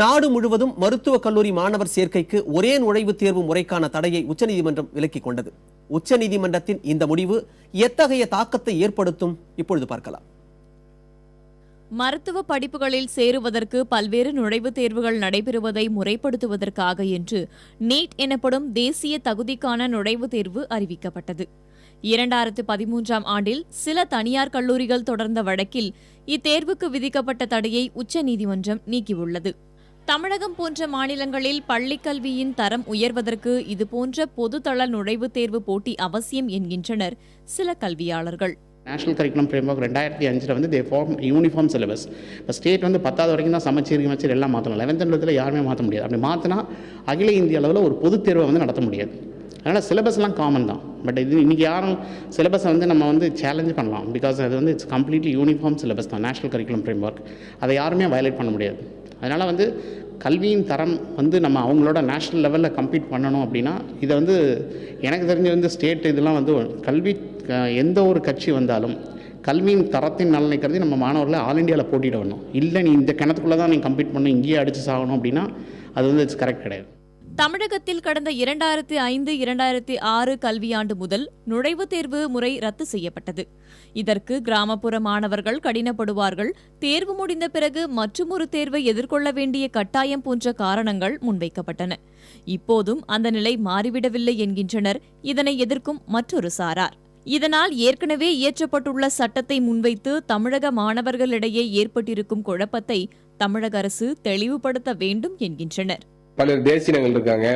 நாடு முழுவதும் மருத்துவக் கல்லூரி மாணவர் சேர்க்கைக்கு ஒரே நுழைவுத் தேர்வு முறைக்கான தடையை உச்சநீதிமன்றம் விலக்கிக் கொண்டது. உச்சநீதிமன்றத்தின் இந்த முடிவு எத்தகைய தாக்கத்தை ஏற்படுத்தும்? இப்பொழுது பார்க்கலாம். மருத்துவ படிப்புகளில் சேருவதற்கு பல்வேறு நுழைவுத் தேர்வுகள் நடைபெறுவதை முறைப்படுத்துவதற்காக என்று நீட் எனப்படும் தேசிய தகுதிக்கான நுழைவுத் தேர்வு அறிவிக்கப்பட்டது. 2013ஆம் ஆண்டில் சில தனியார் கல்லூரிகள் தொடர்ந்த வழக்கில் இத்தேர்வுக்கு விதிக்கப்பட்ட தடையை உச்சநீதிமன்றம் நீக்கியுள்ளது. தமிழகம் போன்ற மாநிலங்களில் பள்ளிக்கல்வியின் தரம் உயர்வதற்கு இதுபோன்ற பொதுத்தள நுழைவுத் தேர்வு போட்டி அவசியம் என்கின்றனர் சில கல்வியாளர்கள். நேஷனல் கரிக்குலம் ஃப்ரேம்வொர்க் 2005 வந்து தே ஃபார்ம் யூனிஃபார்ம் சிலபஸ். இப்போ ஸ்டேட் வந்து 10வது வரைக்கும் தான் சமச்சீர் எல்லாம் மாற்றலாம். 11th and 12th யாருமே மாற்ற முடியாது. அப்படி மாற்றினா அகில இந்திய அளவில் ஒரு பொதுத் தேர்வை வந்து நடத்த முடியாது. அதனால் சிலபஸ்லாம் காமன் தான். பட் இது இன்றைக்கி யாரும் சிலபஸை வந்து நம்ம வந்து சேலஞ்ச் பண்ணலாம். பிகாஸ் அது வந்து இட்ஸ் கம்ப்ளீட்லி யூனிஃபார்ம் சிலபஸ் தான் நேஷனல் கரிக்குலம் ஃப்ரேம்வொர்க். அதை யாருமே வயலேட் பண்ண முடியாது. அதனால் வந்து கல்வியின் தரம் வந்து நம்ம அவங்களோட நேஷ்னல் லெவலில் கம்பீட் பண்ணணும் அப்படின்னா இதை வந்து எனக்கு தெரிஞ்ச வந்து ஸ்டேட் இதெல்லாம் வந்து கல்வி எந்த ஒரு கட்சி வந்தாலும் கல்வியின் தரத்தின் நலனை கருதி நம்ம மாணவர்களை ஆல் இண்டியாவில் போட்டியிட வரணும். இல்லை நீ இந்த கிணத்துக்குள்ளே தான் நீ கம்பீட் பண்ணணும், இங்கேயே அடித்து சாகணும் அப்படின்னா அது வந்து இட்ஸ் கரெக்ட் கிடையாது. தமிழகத்தில் கடந்த 2005-2006 கல்வியாண்டு முதல் நுழைவுத் தேர்வு முறை ரத்து செய்யப்பட்டது. இதற்கு கிராமப்புற மாணவர்கள் கடினப்படுவார்கள், தேர்வு முடிந்த பிறகு மற்றுமொரு தேர்வை எதிர்கொள்ள வேண்டிய கட்டாயம் போன்ற காரணங்கள் முன்வைக்கப்பட்டன. இப்போதும் அந்த நிலை மாறிவிடவில்லை என்கின்றனர் இதனை எதிர்க்கும் மற்றொரு சாரார். இதனால் ஏற்கனவே இயற்றப்பட்டுள்ள சட்டத்தை முன்வைத்து தமிழக மாணவர்களிடையே ஏற்பட்டிருக்கும் குழப்பத்தை தமிழக அரசு தெளிவுபடுத்த வேண்டும் என்கின்றனர். பல்வேறு தேசியங்கள் இருக்காங்க.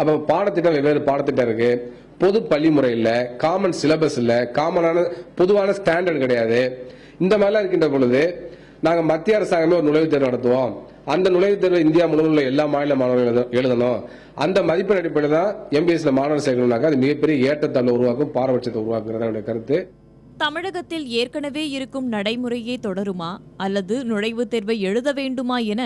அப்ப பாடத்திட்டம் வெவ்வேறு பாடத்திட்டம் இருக்கு. பொது பள்ளி முறை இல்ல, காமன் சிலபஸ் இல்ல, காமனான பொதுவான ஸ்டாண்டர்ட் கிடையாது. இந்த மாதிரிலாம் இருக்கின்ற பொழுது நாங்க மத்திய அரசாங்கமே ஒரு நுழைவுத் தேர்வு நடத்துவோம். அந்த நுழைவுத் தேர்வு இந்தியா முழுவதும் உள்ள எல்லா மாநில மாணவர்களும் எழுதணும். அந்த மதிப்பெண் அடிப்படையில் தான் எம்பிஎஸ்ல மாணவர் சேர்க்கணும்னாக்கா அது மிகப்பெரிய ஏற்றத்தாழ்வு உருவாக்கும், பாரபட்சத்தை உருவாக்குறது கருத்து. தமிழகத்தில் ஏற்கனவே இருக்கும் நடைமுறையே தொடருமா அல்லது நுழைவுத் தேர்வை எழுத வேண்டுமா என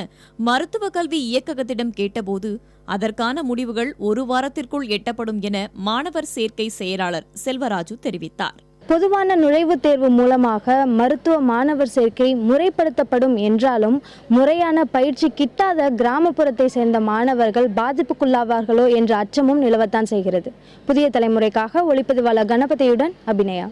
மருத்துவக் கல்வி இயக்ககத்திடம் கேட்டபோது அதற்கான முடிவுகள் ஒரு வாரத்திற்குள் எட்டப்படும் என மாணவர் சேர்க்கை செயலாளர் செல்வராஜு தெரிவித்தார். பொதுவான நுழைவுத் தேர்வு மூலமாக மருத்துவ மாணவர் சேர்க்கை முறைப்படுத்தப்படும் என்றாலும் முறையான பயிற்சி கிட்டாத கிராமப்புறத்தை சேர்ந்த மாணவர்கள் பாதிப்புக்குள்ளாவார்களோ என்ற அச்சமும் நிலவத்தான் செய்கிறது. புதிய தலைமுறைக்காக ஒளிப்பதிவாளர் கணபதியுடன் அபிநயா.